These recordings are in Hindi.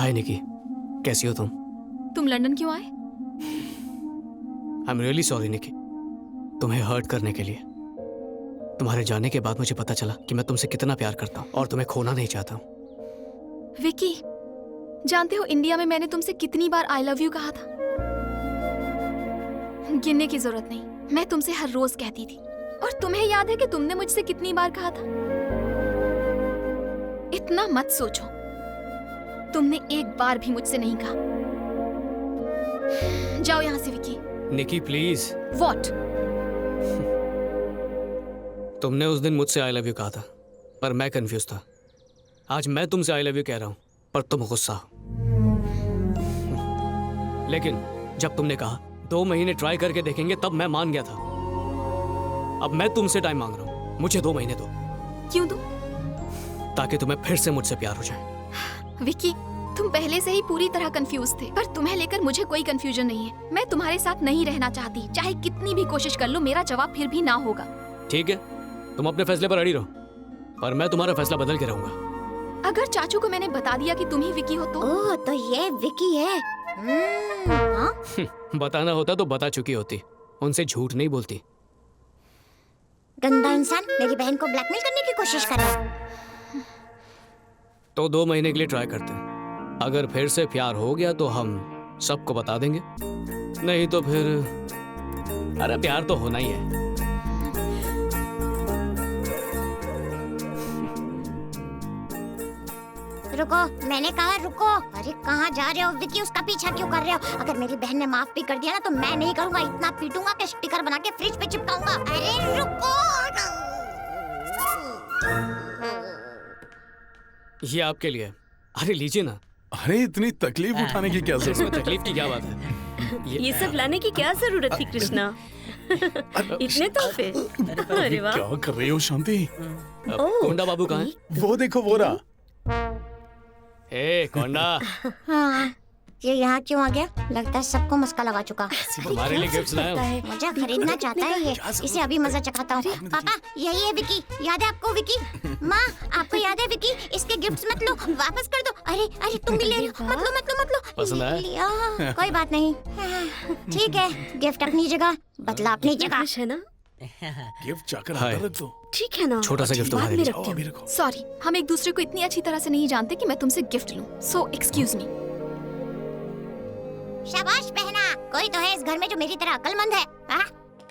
हाय निकी, कैसी हो तुम? तुम लंदन क्यों आए? आई एम रियली सॉरी निकी, तुम्हें हर्ट करने के लिए। तुम्हारे जाने के बाद मुझे पता चला कि मैं तुमसे कितना प्यार करता हूँ और तुम्हें खोना नहीं चाहता हूँ। विकी, जानते हो इंडिया में मैंने तुमसे कितनी बार आई लव यू कहा था? गिनने की जरूरत नहीं, मैं तुमसे हर रोज कहती थी। और तुम्हें याद है कि तुमने मुझसे कितनी बार कहा था? इतना मत सोचो, तुमने एक बार भी मुझसे नहीं कहा। जाओ यहाँ से विकी। निकी प्लीज। व्हाट? तुमने उस दिन मुझसे आई लव यू कहा था, पर मैं कंफ्यूज था। आज मैं तुमसे आई लव यू कह रहा हूं, पर तुम गुस्सा हो। लेकिन जब तुमने कहा 2 महीने ट्राई करके देखेंगे, तब मैं मान गया था। अब मैं तुमसे टाइम मांग रहा हूं, मुझे 2 महीने दो। क्यों दूं? ताकि तुम्हें फिर से मुझसे प्यार हो जाए। विकी, तुम पहले से ही पूरी तरह कंफ्यूज थे, पर तुम्हें लेकर मुझे कोई कंफ्यूजन नहीं है। मैं तुम्हारे साथ नहीं रहना चाहती, चाहे कितनी भी कोशिश कर लो, मेरा जवाब फिर भी ना होगा। ठीक है, तुम अपने फैसले पर अड़ी रहो, पर मैं तुम्हारा फैसला बदल के रहूंगा। अगर चाचू को मैंने बता दिया कि तुम ही विकी हो तो? ओह, तो ये विकी है। हाँ? बताना होता तो बता चुकी होती, उनसे झूठ नहीं बोलती। गंदा इंसान मेरी बहन को ब्लैकमेल करने की कोशिश कर रहा है। तो 2 महीने के लिए ट्राई करते हैं। अगर फिर से प्यार हो गया तो हम सबको बता देंगे, नहीं तो फिर अरे प्यार तो होना ही है। रुको, मैंने कहा रुको। अरे कहाँ जा रहे हो विकी? उसका पीछा क्यों कर रहे हो? अगर मेरी बहन ने माफ भी कर दिया ना तो मैं नहीं करूँगा। इतना पीटूंगा कि स्टिकर बना के फ्रिज पे चिपकाऊंगा। अरे रुको। ये आपके लिए। अरे लीजिए ना। अरे इतनी तकलीफ उठाने की क्या इसमें जरूरत? तकलीफ की क्या बात है? ये सब लाने की क्या जरूरत थी कृष्णा? इतने तोहफे। अरे वाह। क्या कर रही हो शांति? कोंडा बाबू कहाँ है? वो देखो वो रहा। ए कोंडा, हाँ, ये यहाँ क्यों आ गया? लगता है सबको मस्का लगा चुका। तुम्हारे लिए गिफ्ट लाया हूँ। मुझे खरीदना चाहता है ये। इसे अभी मजा चखाता हूँ। पापा, यही है विकी। याद है आपको विकी? माँ, आपको याद है विकी? इसके गिफ्ट्स मत लो, वापस कर दो। अरे अरे, तुम भी ले लो। मत लो मत लो मत लो। पसंद आया? लिया। कोई बात नहीं। ठीक है, गिफ्ट अपनी जगह, बदला अपनी जगह। खुश है ना? गिफ्ट जाकर हाय। अंदर रख दो। ठीक है ना? छोटा सा गिफ्ट बाद तुम्हारे में लिए। रखती अभी हूँ। रखो। सॉरी, हम एक दूसरे को इतनी अच्छी तरह से नहीं जानते कि मैं तुमसे गिफ्ट लूं। So excuse me. शाबाश बहना, कोई तो है इस घर में जो मेरी तरह अक्लमंद है। हाँ?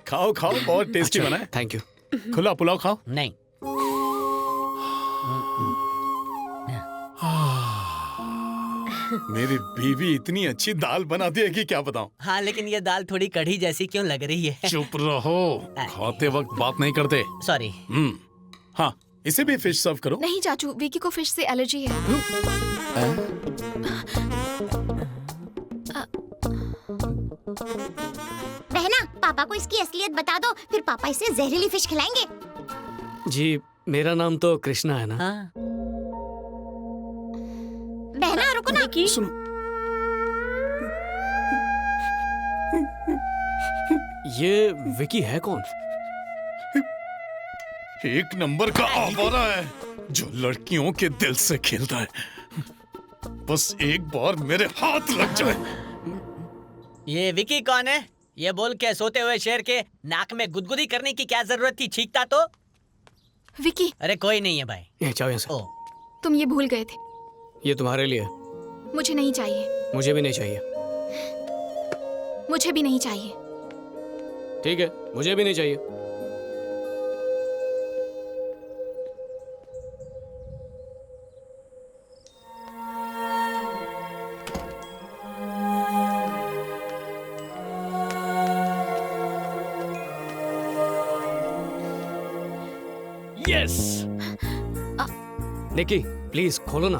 खाओ खाओ, बहुत टेस्टी बना है। Thank you. खुला पुलाव खाओ। नहीं। मेरी बीवी इतनी अच्छी दाल बनाती है कि क्या बताऊं। हाँ, लेकिन ये दाल थोड़ी कढ़ी जैसी क्यों लग रही है? चुप रहो, खाते वक्त बात नहीं करते। सॉरी। हाँ, इसे भी फिश सर्व करो। नहीं चाचू, विकी को फिश से एलर्जी है। बहना, पापा को इसकी असलियत बता दो, फिर पापा इसे जहरीली फिश खिलाएंगे। जी, मेरा नाम तो कृष्णा है ना? हाँ। बहना रुको ना। विकी, सुनो, ये विकी है कौन? एक नंबर का आवारा है जो लड़कियों के दिल से खेलता है। बस एक बार मेरे हाथ लग जाए। ये विकी कौन है? ये बोल के सोते हुए शेर के नाक में गुदगुदी करने की क्या जरूरत थी? छींकता तो। विकी, अरे कोई नहीं है भाई। ये जाओ यहाँ से। ओ, तुम ये भूल गए थे। ये तुम्हारे लिए। मुझे नहीं चाहिए। मुझे भी नहीं चाहिए। मुझे भी नहीं चाहिए। ठीक है, मुझे भी नहीं चाहिए। यस। निकी प्लीज खोलो ना।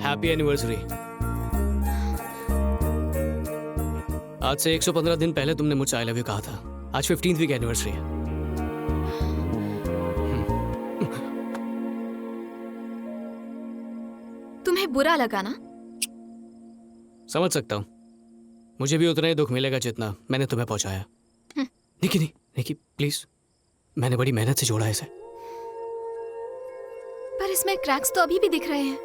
Happy anniversary. आज से 115 दिन पहले तुमने मुझसे आई लव यू कहा था। आज 15वीं वीक एनिवर्सरी है। तुम्हें बुरा लगा ना? समझ सकता हूँ। मुझे भी उतना ही दुख मिलेगा जितना मैंने तुम्हें पहुंचाया। निकी नहीं, निकी प्लीज, मैंने बड़ी मेहनत से जोड़ा है इसे। पर इसमें क्रैक्स तो अभी भी दिख रहे हैं।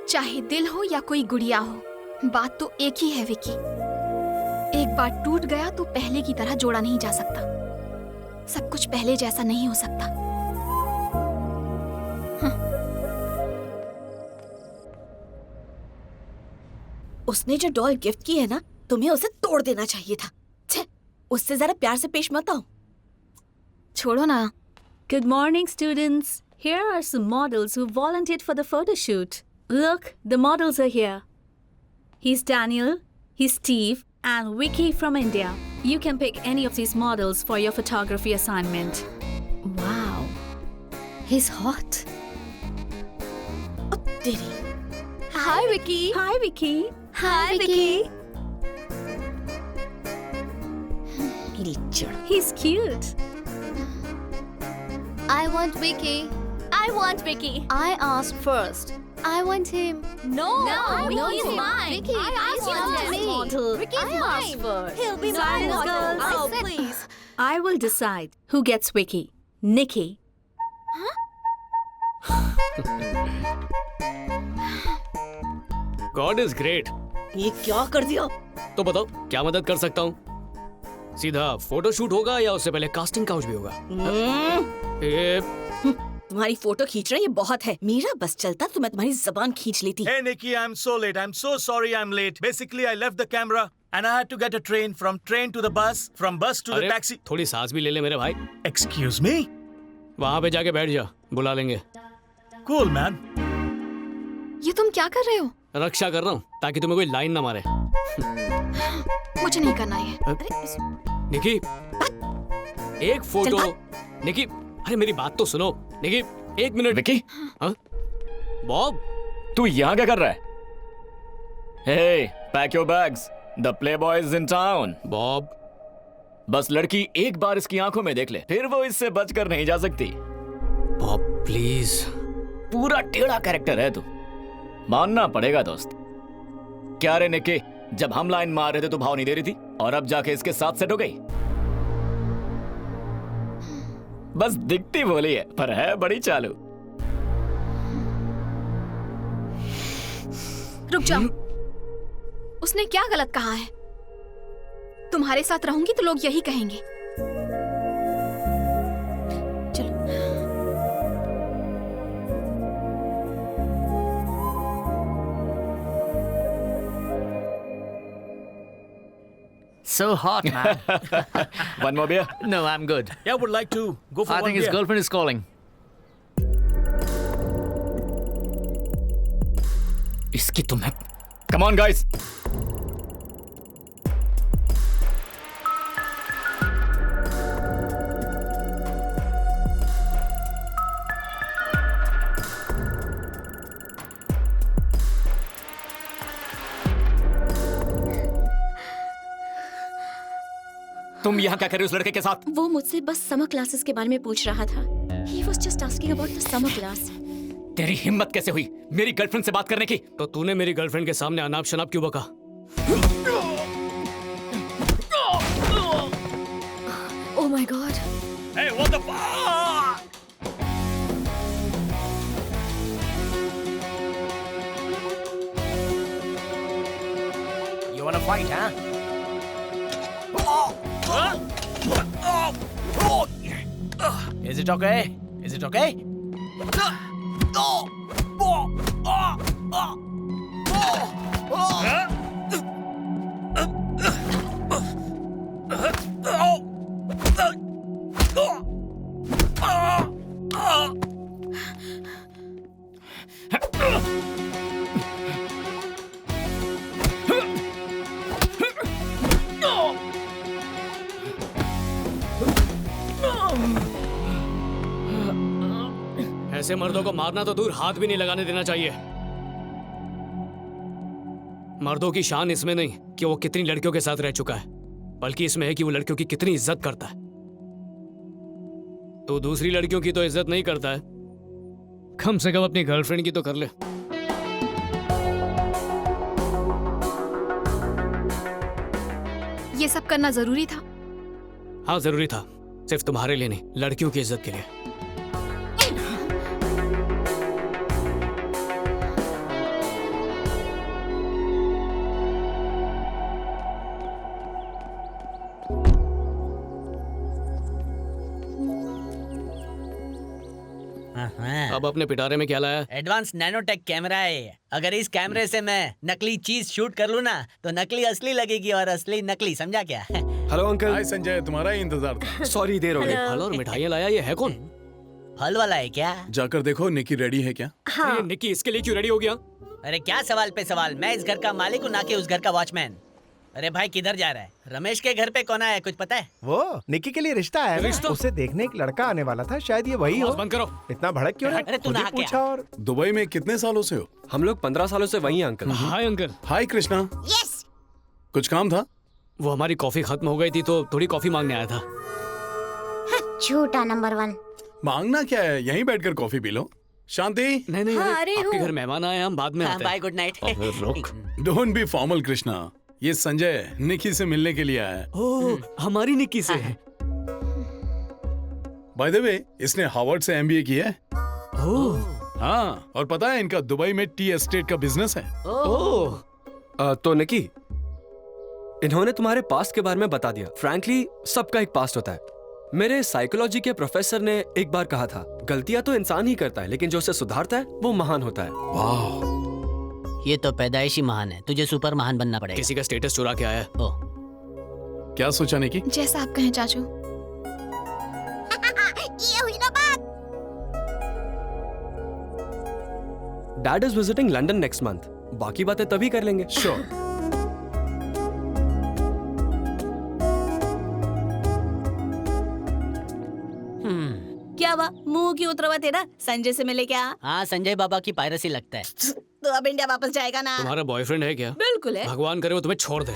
चाहे दिल हो या कोई गुड़िया हो, बात तो एक ही है विकी। एक बार टूट गया तो पहले की तरह जोड़ा नहीं जा सकता। सब कुछ पहले जैसा नहीं हो सकता। उसने जो डॉल गिफ्ट की है ना, तुम्हें उसे तोड़ देना चाहिए था। छे, उससे जरा प्यार से पेश मत आओ। छोड़ो ना। Good morning, students. Here are some models who volunteered for the photo shoot. Look, the models are here. He's Daniel, he's Steve, and Vicky from India. You can pick any of these models for your photography assignment. Wow, he's hot. Oh, तेरी। Hi Vicky. Hi, Vicky. Hi Vicky. मेरी चिड़। He's cute. I want Vicky. I want Vicky. I asked first. I want him. No, Vicky's mine. Vicky, I want him. Model. Vicky's mine. First. He'll be Silence, mine. girls. I said, please. I will decide who gets Vicky. Nikki. God is great. ये क्या कर दिया? तो बताओ क्या मदद कर सकता हूँ? सीधा फोटो शूट होगा या उससे पहले कास्टिंग काउच भी होगा? ए, तुम्हारी फोटो खींच रही ये बहुत है। मेरा बस चलता तो मैं तुम्हारी जबान खींच लेती। Hey Nikki, I'm so late. I'm so sorry I'm late. Basically, I left the camera and I had to get a train from train to the bus, from bus to the अरे taxi. थोड़ी सांस भी ले ले मेरे भाई। Excuse me? वहां पे जाके बैठ जा, बुला लेंगे। Cool, man. ये तुम क्या कर रहे हो? रक्षा कर रहा हूँ ताकि तुम्हें कोई लाइन ना मारे। मुझे नहीं करना ये। निकी, एक फोटो। निकी, अरे मेरी बात तो सुनो। निकी, एक मिनट। विकी, हाँ? बॉब, तू यहाँ क्या कर रहा है? Hey, pack your bags. The playboy is in town. Bob, बस लड़की एक बार इसकी आंखों में देख ले, फिर वो इससे बचकर नहीं जा सकती। Bob please. पूरा टेढ़ा कैरेक्टर है तू, मानना पड़ेगा दोस्त। क्या रे निक्की, जब हम लाइन मार रहे थे तो भाव नहीं दे रही थी, और अब जाके इसके साथ सेट हो गई। बस दिखती बोली है, पर है बड़ी चालू। रुक जाओ। उसने क्या गलत कहा है? तुम्हारे साथ रहूंगी तो लोग यही कहेंगे। So hot, man. One more beer? No, I'm good. Yeah, would like to go for I one think his beer. girlfriend is calling. इसकी तुम्हें। Come on, guys. तुम यहाँ क्या कर रहे हो उस लड़के के साथ? वो मुझसे बस समर क्लासेस के बारे में पूछ रहा था। He was just asking about the summer class. तेरी हिम्मत कैसे हुई मेरी गर्लफ्रेंड से बात करने की? तो तूने मेरी गर्लफ्रेंड के सामने अनाप शनाप क्यों बका? Oh my God. Hey, what the fuck? You wanna fight, huh? Is it okay? Is it okay? ऐसे मर्दों को मारना तो दूर, हाथ भी नहीं लगाने देना चाहिए। मर्दों की शान इसमें नहीं कि वो कितनी लड़कियों के साथ रह चुका है, बल्कि इसमें है कि वो लड़कियों की कितनी इज्जत करता है। तो दूसरी लड़कियों की तो इज्जत नहीं करता है, कम से कम अपनी गर्लफ्रेंड की तो कर ले। ये सब करना जरूरी था? हाँ जरूरी था, सिर्फ तुम्हारे लिए नहीं, लड़कियों की इज्जत के लिए। अब अपने पिटारे में क्या लाया? एडवांस नैनोटेक कैमरा है। अगर इस कैमरे से मैं नकली चीज शूट कर लूँ ना तो नकली असली लगेगी और असली नकली, समझा क्या? Hello uncle. हाय संजय, तुम्हारा ही इंतजार था। सॉरी देर हो गई। फल और मिठाइयाँ लाया, ये है कौन? फल वाला है क्या? जाकर देखो निकी रेडी है क्या? हाँ। निकी इसके लिए क्यों रेडी हो गया? अरे क्या सवाल पे सवाल, मैं इस घर का मालिक हूँ ना कि उस घर का वॉचमैन। अरे भाई किधर जा रहा है? रमेश के घर पे कौन आया, कुछ पता है? वो निकी के लिए रिश्ता है ना? उसे देखने एक लड़का आने वाला था, शायद ये वही हो। बंद करो। इतना भड़क क्यों? अरे तू नहा पूछा। और दुबई में कितने सालों से हो? हम लोग 15 सालों से वही हैं uncle. Hi uncle. Hi Krishna. Yes. कुछ काम था? वो हमारी कॉफी खत्म हो गई थी तो थोड़ी कॉफी मांगने आया था। झूठा नंबर 1। मांगना क्या है, यहीं बैठकर कॉफी पी लो। शांति। नहीं नहीं, हाँ, अरे आपके हूँ। घर मेहमान आए, हम बाद में आते हैं। Bye, good night. रुक। डोंट बी फॉर्मल कृष्णा, ये संजय निकी से मिलने के लिए आया है। ओह, हमारी निकी से है। बाय द वे, इसने हार्वर्ड से एमबीए किया है। ओह, हाँ, और पता है इनका दुबई में टी एस्टेट का बिजनेस है। ओह। तो निकी, इन्होंने तुम्हारे पास्ट के बारे में बता दिया। फ्रैंकली सबका एक पास्ट होता है। मेरे साइकोलॉजी के प्रोफेसर ने एक बार कहा था, गलतियां तो इंसान ही करता है लेकिन जो उसे सुधारता है वो महान होता है। वाह, ये तो पैदाइशी महान है, तुझे सुपर महान बनना पड़ेगा। किसी का स्टेटस चुरा के आया है। ओ, क्या सोचा निकी? जैसा आप कहें चाचू। ये हुई ना बात। Dad is visiting London next month, बाकी बातें तभी कर लेंगे। श्योर। क्या हुआ, मुंह क्यों उतरवा तेरा? संजय से मिले क्या? हाँ संजय बाबा की पायरेसी लगता है। तो अब इंडिया वापस जाएगा ना? तुम्हारा बॉयफ्रेंड है क्या? बिल्कुल है। भगवान करे वो तुम्हें छोड़ दे।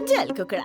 चल कुकड़ा।